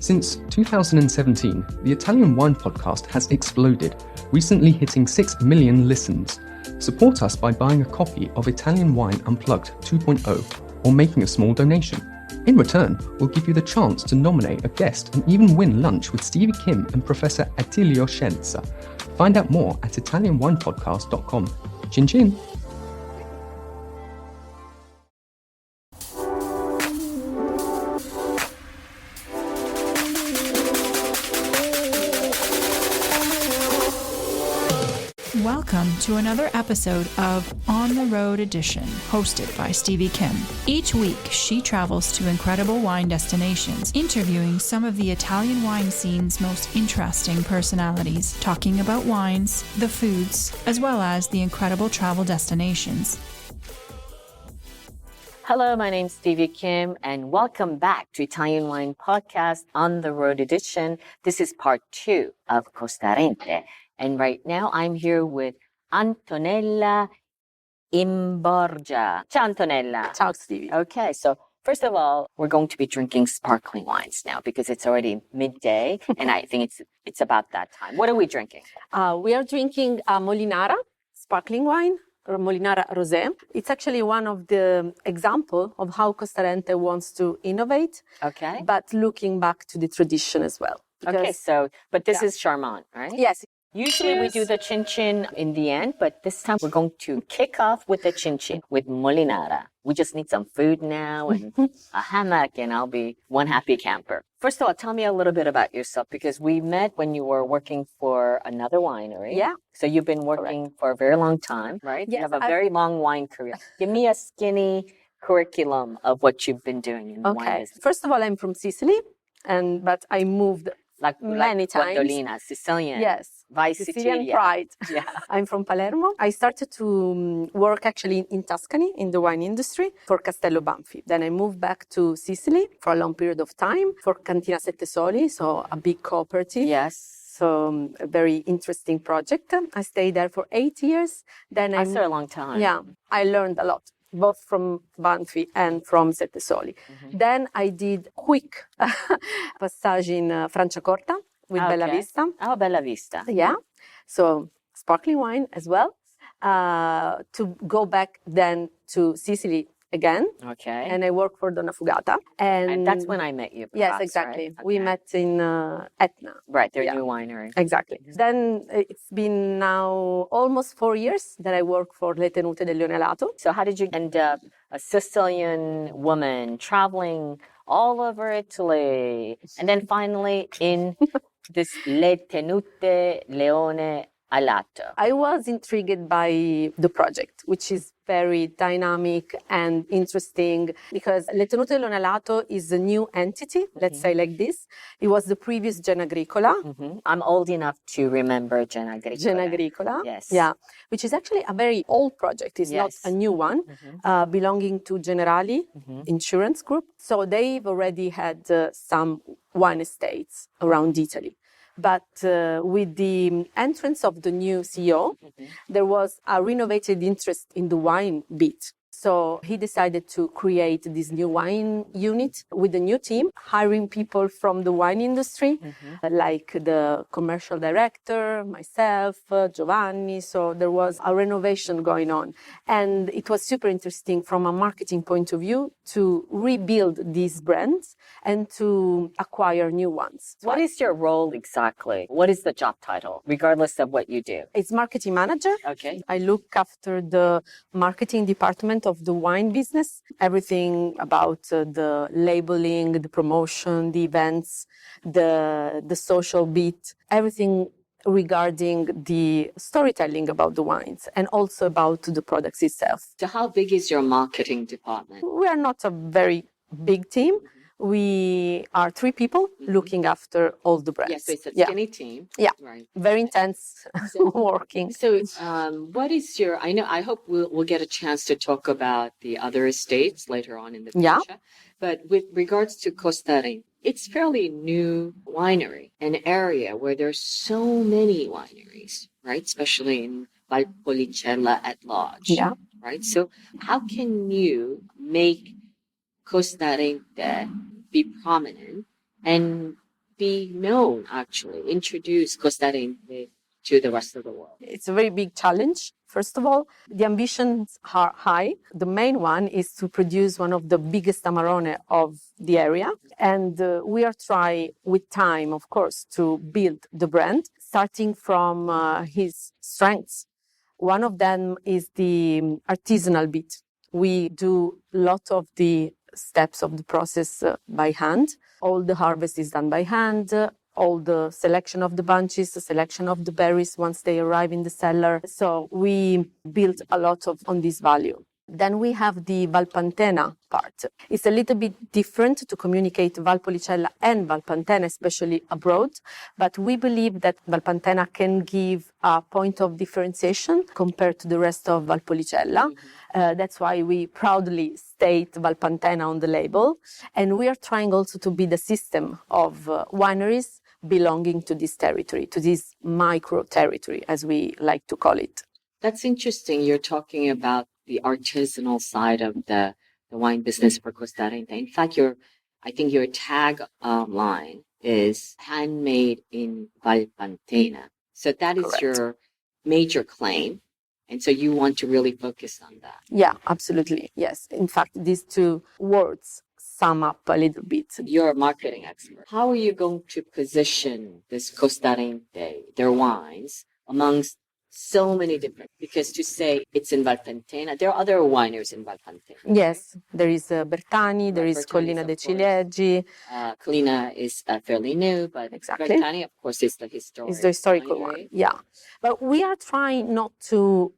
Since 2017, the Italian Wine Podcast has exploded, recently hitting 6 million listens. Support us by buying a copy of Italian Wine Unplugged 2.0 or making a small donation. In return, we'll give you the chance to nominate a guest and even win lunch with Stevie Kim and Professor Attilio Scienza. Find out more at italianwinepodcast.com. Chin chin! Welcome to another episode of On the Road Edition, hosted by Stevie Kim. Each week, she travels to incredible wine destinations, interviewing some of the Italian wine scene's most interesting personalities, talking about wines, the foods, as well as the incredible travel destinations. Hello, my name's Stevie Kim, and welcome back to Italian Wine Podcast On the Road Edition. This is part 2 of Costa Arènte. And right now, I'm here with Antonella Imborgia. Ciao, Antonella. Ciao, Stevie. Okay, so first of all, we're going to be drinking sparkling wines now because it's already midday, and I think it's about that time. What are we drinking? We are drinking Molinara sparkling wine, or Molinara Rosé. It's actually one of the example of how Costa Arènte wants to innovate, Okay. but looking back to the tradition as well. Okay, but this is Charmant, right? Yes. Usually we do the chin-chin in the end, but this time we're going to kick off with the chin-chin with Molinara. We just need some food now and a hammock, and I'll be one happy camper. First of all, tell me a little bit about yourself, because we met when you were working for another winery. Yeah. So you've been working for a very long time, right? Yes, You have a very long wine career. Give me a skinny curriculum of what you've been doing in the wine business. First of all, I'm from Sicily, but I moved many times. Guandolina, Sicilian. Yes. Vice Sicilian Sicilia. pride. Yeah. I'm from Palermo. I started to work actually in Tuscany in the wine industry for Castello Banfi. Then I moved back to Sicily for a long period of time for Cantina Sette Soli, so a big cooperative. Yes. So a very interesting project. I stayed there for 8 years. Then That's a long time. Yeah, I learned a lot, both from Banfi and from Sette Soli. Mm-hmm. Then I did quick passage in Franciacorta with Bella Vista. Oh, Bella Vista. Yeah, so sparkling wine as well. To go back then to Sicily again. Okay. And I worked for Donna Fugata. And that's when I met you. Yes, perhaps, exactly. Right? We Okay. met in Etna. Right, their new winery. Exactly. Then it's been now almost 4 years that I work for Le Tenute Leone Alato. So how did you end up a Sicilian woman traveling all over Italy and then finally in this Le Tenute Leone Alato? I was intrigued by the project, which is very dynamic and interesting because Le Tenute Leone Alato is a new entity, let's say like this. It was the previous Gen Agricola. Mm-hmm. I'm old enough to remember Gen Agricola. Gen Agricola. Yes. Yeah, which is actually a very old project. It's not a new one, belonging to Generali Insurance Group. So they've already had some wine estates around Italy. But with the entrance of the new CEO, there was a renovated interest in the wine bit. So he decided to create this new wine unit with a new team, hiring people from the wine industry, like the commercial director, myself, Giovanni. So there was a renovation going on. And it was super interesting from a marketing point of view to rebuild these brands and to acquire new ones. What is your role exactly? What is the job title, regardless of what you do? It's marketing manager. Okay. I look after the marketing department of the wine business, everything about the labeling, the promotion, the events, the social bit, everything regarding the storytelling about the wines and also about the products itself. So how big is your marketing department? We are not a very big team. We are 3 people looking after all the brands. Yes, so it's a skinny team. Yeah. Right. Very intense working. So what is your, I hope we'll get a chance to talk about the other estates later on in the future. Yeah. But with regards to Costa Arènte, it's fairly new winery, an area where there's so many wineries, right? Especially in Valpolicella at large. Yeah. Right? So how can you make Costa Arènte be prominent and be known, actually, introduce Costa Arènte to the rest of the world? It's a very big challenge. First of all, the ambitions are high. The main one is to produce one of the biggest Amarone of the area. And we are trying, with time, of course, to build the brand, starting from his strengths. One of them is the artisanal bit. We do a lot of the steps of the process by hand. All the harvest is done by hand. All the selection of the bunches, the selection of the berries once they arrive in the cellar. So we built a lot on this value. Then we have the Valpantena part. It's a little bit different to communicate Valpolicella and Valpantena, especially abroad. But we believe that Valpantena can give a point of differentiation compared to the rest of Valpolicella. That's why we proudly state Valpantena on the label. And we are trying also to be the system of wineries belonging to this territory, to this micro territory, as we like to call it. That's interesting. You're talking about the artisanal side of the wine business for Costa Arènte. In fact, I think your tag line is handmade in Valpantena. So that is Correct. your major claim. And so you want to really focus on that. Yeah, absolutely. Yes. In fact, these two words sum up a little bit. You're a marketing expert. How are you going to position this Costa Arènte, their wines, amongst so many different, because to say it's in Valpantena, there are other wineries in Valpantena. Yes, there is Bertani, there is Bertani's, Collina of dei course. Ciliegi. Collina is fairly new, but Exactly. Bertani, of course, is the It's the historical winery. one. Yeah. But we are trying not to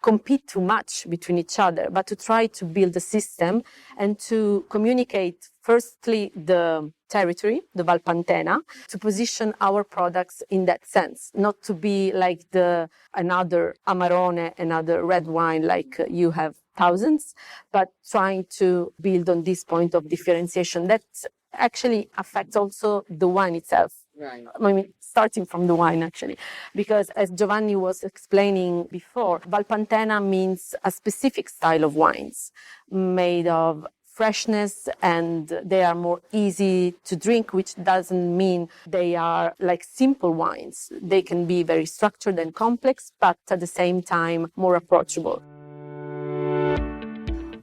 compete too much between each other, but to try to build a system and to communicate firstly the territory, the Valpantena, to position our products in that sense, not to be like another Amarone, another red wine like you have thousands, but trying to build on this point of differentiation that actually affects also the wine itself. Right. I mean, starting from the wine, actually, because as Giovanni was explaining before, Valpantena means a specific style of wines made of freshness, and they are more easy to drink, which doesn't mean they are like simple wines. They can be very structured and complex, but at the same time, more approachable.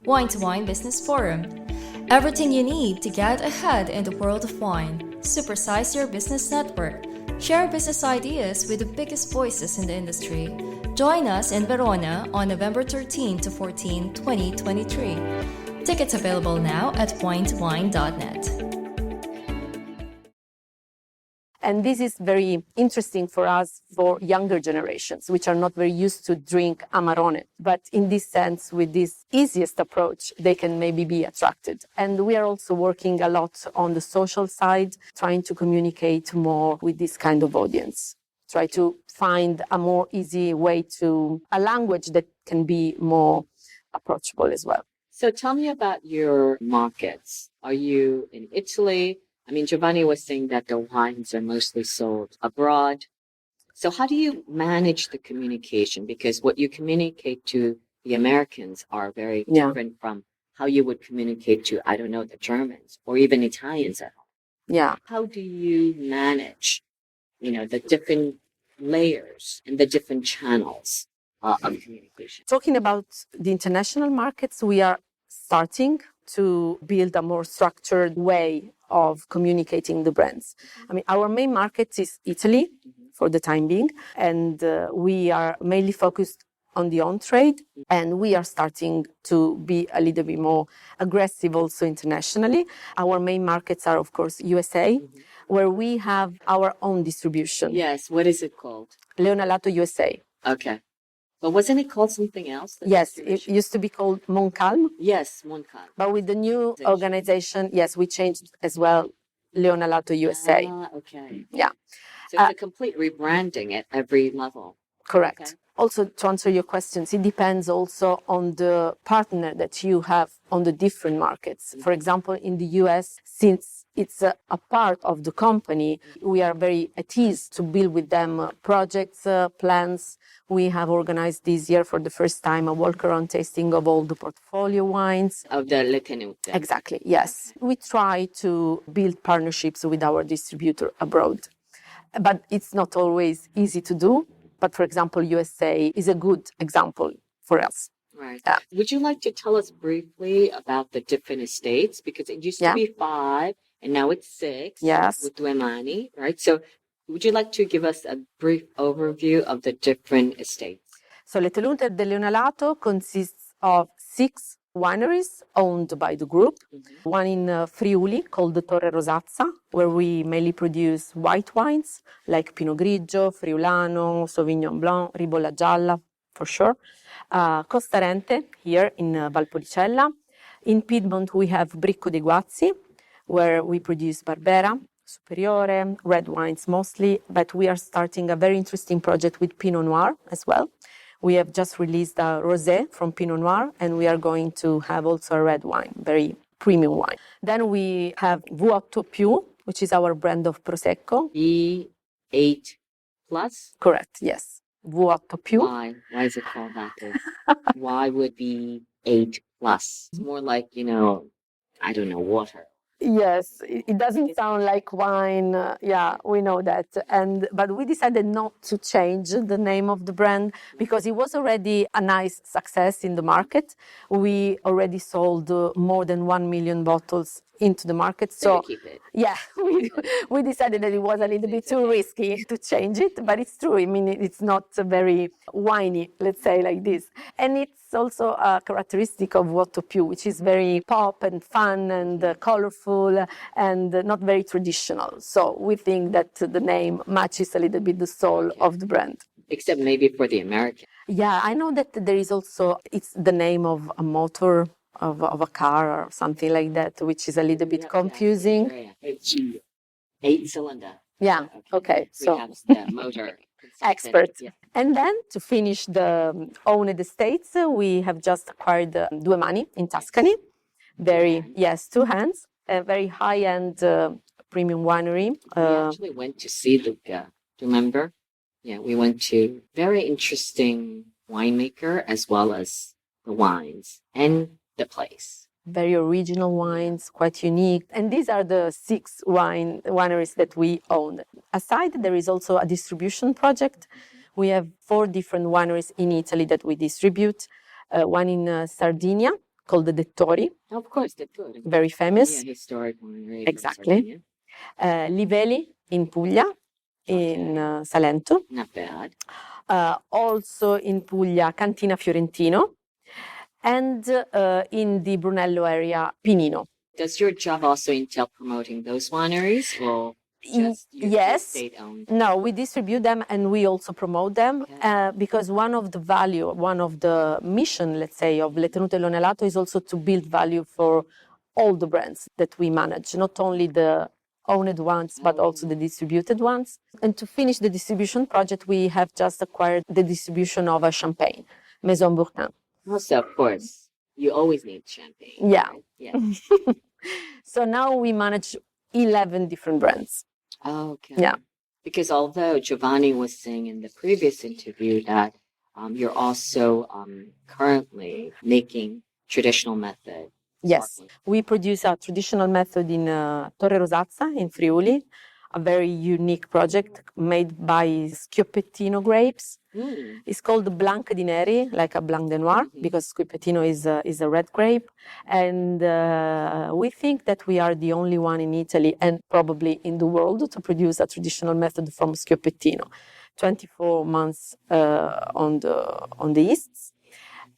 Wine to Wine Business Forum. Everything you need to get ahead in the world of wine. Supersize your business network. Share business ideas with the biggest voices in the industry. Join us in Verona on November 13 to 14, 2023. Tickets available now at winetowine.net. And this is very interesting for us, for younger generations, which are not very used to drink Amarone. But in this sense, with this easiest approach, they can maybe be attracted. And we are also working a lot on the social side, trying to communicate more with this kind of audience. Try to find a more easy way a language that can be more approachable as well. So tell me about your markets. Are you in Italy? I mean, Giovanni was saying that the wines are mostly sold abroad. So how do you manage the communication? Because what you communicate to the Americans are very different from how you would communicate to, I don't know, the Germans or even Italians at home. Yeah. How do you manage, the different layers and the different channels of communication? Talking about the international markets, we are starting to build a more structured way of communicating the brands. I mean, our main market is Italy for the time being, and we are mainly focused on the on-trade, and we are starting to be a little bit more aggressive also internationally. Our main markets are, of course, USA, where we have our own distribution. Yes, what is it called? Leone Alato USA. Okay. But wasn't it called something else? Yes, it used to be called Moncalm. Yes, Moncalm. But with the new organization, yes, we changed as well, Leone Alato USA. Okay. Yeah. So it's a complete rebranding at every level. Correct. Okay. Also, to answer your questions, it depends also on the partner that you have on the different markets. For example, in the US, since it's a part of the company, we are very at ease to build with them projects, plans. We have organized this year for the first time a walk-around tasting of all the portfolio wines. Of the Le Tenute. Exactly, yes. We try to build partnerships with our distributor abroad. But it's not always easy to do. But for example, USA is a good example for us. Right. Would you like to tell us briefly about the different estates? Because it used to be 5 and now it's 6 with Due Mani, right? So would you like to give us a brief overview of the different estates? So Le Tenute Leone Alato consists of 6 wineries owned by the group. One in Friuli called the Torre Rosazza, where we mainly produce white wines like Pinot Grigio, Friulano, Sauvignon Blanc, Ribolla Gialla, for sure. Costa Arènte, here in Valpolicella. In Piedmont, we have Bricco dei Guazzi, where we produce Barbera, Superiore, red wines mostly, but we are starting a very interesting project with Pinot Noir as well. We have just released a rosé from Pinot Noir, and we are going to have also a red wine, very premium wine. Then we have V8+, which is our brand of Prosecco. V8 plus? Correct, yes. V8+. Why? Why is it called that? Why would be 8 plus? It's more like, I don't know, water. Yes, it doesn't sound like wine. We know that. But we decided not to change the name of the brand because it was already a nice success in the market. We already sold more than 1 million bottles into the market. So keep it. Yeah, we decided that it was a little bit too risky to change it, but it's true. I mean, it's not very winey, let's say like this. And it's also a characteristic of V8+, which is very pop and fun and colorful and not very traditional. So we think that the name matches a little bit the soul of the brand. Except maybe for the American. Yeah, I know that there is also, it's the name of a motor of a car or something like that, which is a little bit confusing. Yeah. It's 8-cylinder. Yeah, okay. So we have the motor. Expert. Yeah. And then to finish the owned estates, we have just acquired Due Mani in Tuscany. Two hands, a very high-end premium winery. We actually went to see Luca. Do you remember? Yeah, we went to very interesting winemaker as well as the wines and the place. Very original wines, quite unique. And these are the 6 wineries that we own. Aside, there is also a distribution project. We have 4 different wineries in Italy that we distribute. One in Sardinia called the Dettori. Of course, Dettori. Very famous. Yeah, historic winery. Exactly. Livelli in Puglia, in Salento. Not bad. Also in Puglia, Cantina Fiorentino. And in the Brunello area, Pinino. Does your job also entail promoting those wineries, or just yes, state-owned? No, we distribute them and we also promote them because one of the mission, let's say, of Le Tenute Leone Alato is also to build value for all the brands that we manage, not only the owned ones, but also the distributed ones. And to finish the distribution project, we have just acquired the distribution of a champagne, Maison Bourquin. Also, of course, you always need champagne. Yeah. Right? Yeah. So now we manage 11 different brands. Okay. Yeah. Because although Giovanni was saying in the previous interview that you're also currently making traditional method. Yes. We produce a traditional method in Torre Rosazza in Friuli, a very unique project made by Schioppettino grapes. It's called Blanc di Neri, like a Blanc de Noir, because Schioppettino is a red grape. And we think that we are the only one in Italy and probably in the world to produce a traditional method from Schioppettino. 24 months on the yeasts.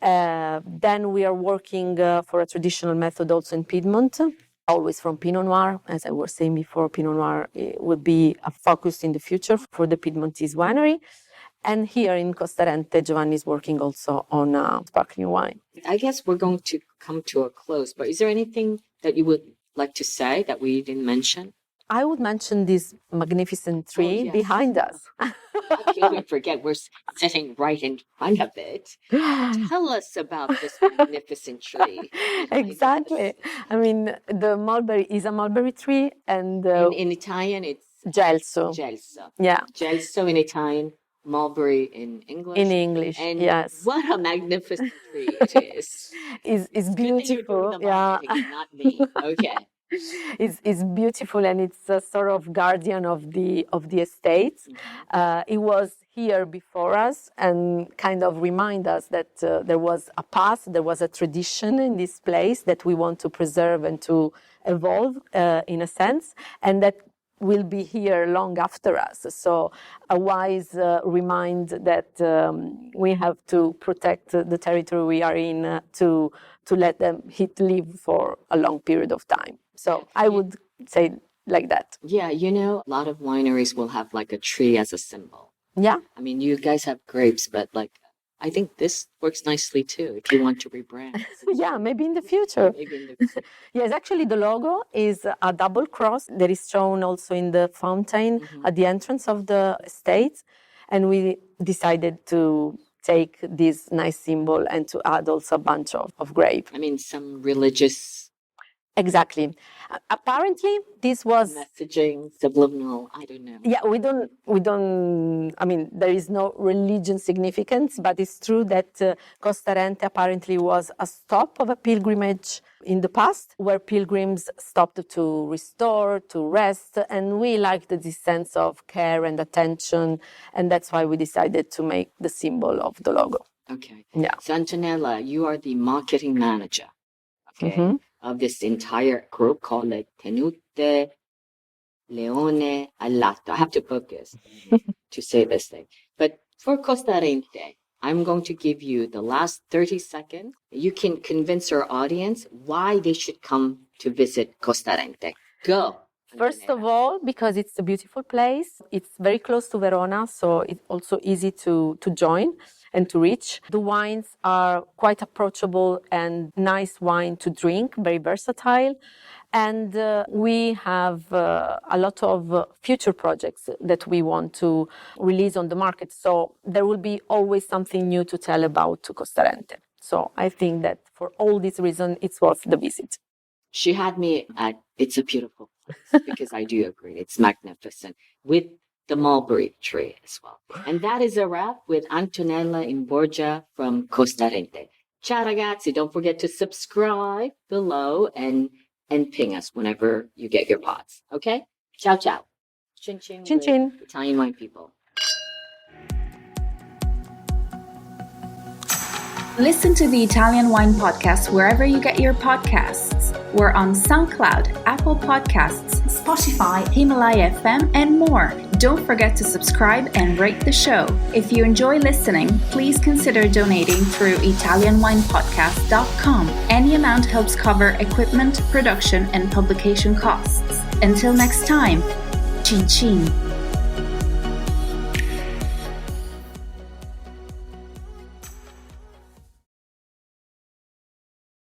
Then we are working for a traditional method also in Piedmont, always from Pinot Noir. As I was saying before, Pinot Noir will be a focus in the future for the Piedmontese winery. And here in Costa Arènte, Giovanni is working also on sparkling wine. I guess we're going to come to a close, but is there anything that you would like to say that we didn't mention? I would mention this magnificent tree behind us. How can we forget? We're sitting right in front of it. Tell us about this magnificent tree. Exactly. I mean, the mulberry is a mulberry tree, and In Italian, it's gelso. gelso. Yeah. Gelso in Italian, mulberry in English. In English, and yes. What a magnificent tree it is. It's beautiful. Yeah. Not me. Okay. It's beautiful, and it's a sort of guardian of the estate. It was here before us and kind of remind us that there was a past, there was a tradition in this place that we want to preserve and to evolve in a sense, and that will be here long after us. So a wise remind that we have to protect the territory we are in to let them live for a long period of time. So I would say like that. Yeah, a lot of wineries will have like a tree as a symbol. Yeah. I mean, you guys have grapes, but like, I think this works nicely too if you want to rebrand. Yeah, maybe in the future. Yes, actually the logo is a double cross that is shown also in the fountain at the entrance of the estate. And we decided to take this nice symbol and to add also a bunch of grape. I mean, some religious... Exactly. Apparently, this was messaging, subliminal, I don't know. Yeah, we don't, I mean, there is no religion significance, but it's true that Costa Arènte apparently was a stop of a pilgrimage in the past, where pilgrims stopped to restore, to rest, and we liked this sense of care and attention, and that's why we decided to make the symbol of the logo. Okay. Yeah. So Antonella, you are the marketing manager, okay, of this entire group called like Tenute Leone Alato. I have to focus to say this thing. But for Costa Arènte, I'm going to give you the last 30 seconds. You can convince our audience why they should come to visit Costa Arènte. Go. First of all, because it's a beautiful place. It's very close to Verona, so it's also easy to join and to reach. The wines are quite approachable and nice wine to drink, very versatile. And we have a lot of future projects that we want to release on the market. So there will be always something new to tell about Costa Arènte. So I think that for all these reasons, it's worth the visit. She had me at, it's a beautiful place, because I do agree, it's magnificent, with the mulberry tree as well. And that is a wrap with Antonella Imborgia from Costa Arènte. Ciao ragazzi, don't forget to subscribe below and ping us whenever you get your pods, okay? Ciao, ciao. Chin chin. Chin chin. Italian wine people. Listen to the Italian Wine Podcast wherever you get your podcasts. We're on SoundCloud, Apple Podcasts, Spotify, Himalaya FM, and more. Don't forget to subscribe and rate the show. If you enjoy listening, please consider donating through ItalianWinePodcast.com. Any amount helps cover equipment, production, and publication costs. Until next time, cin cin.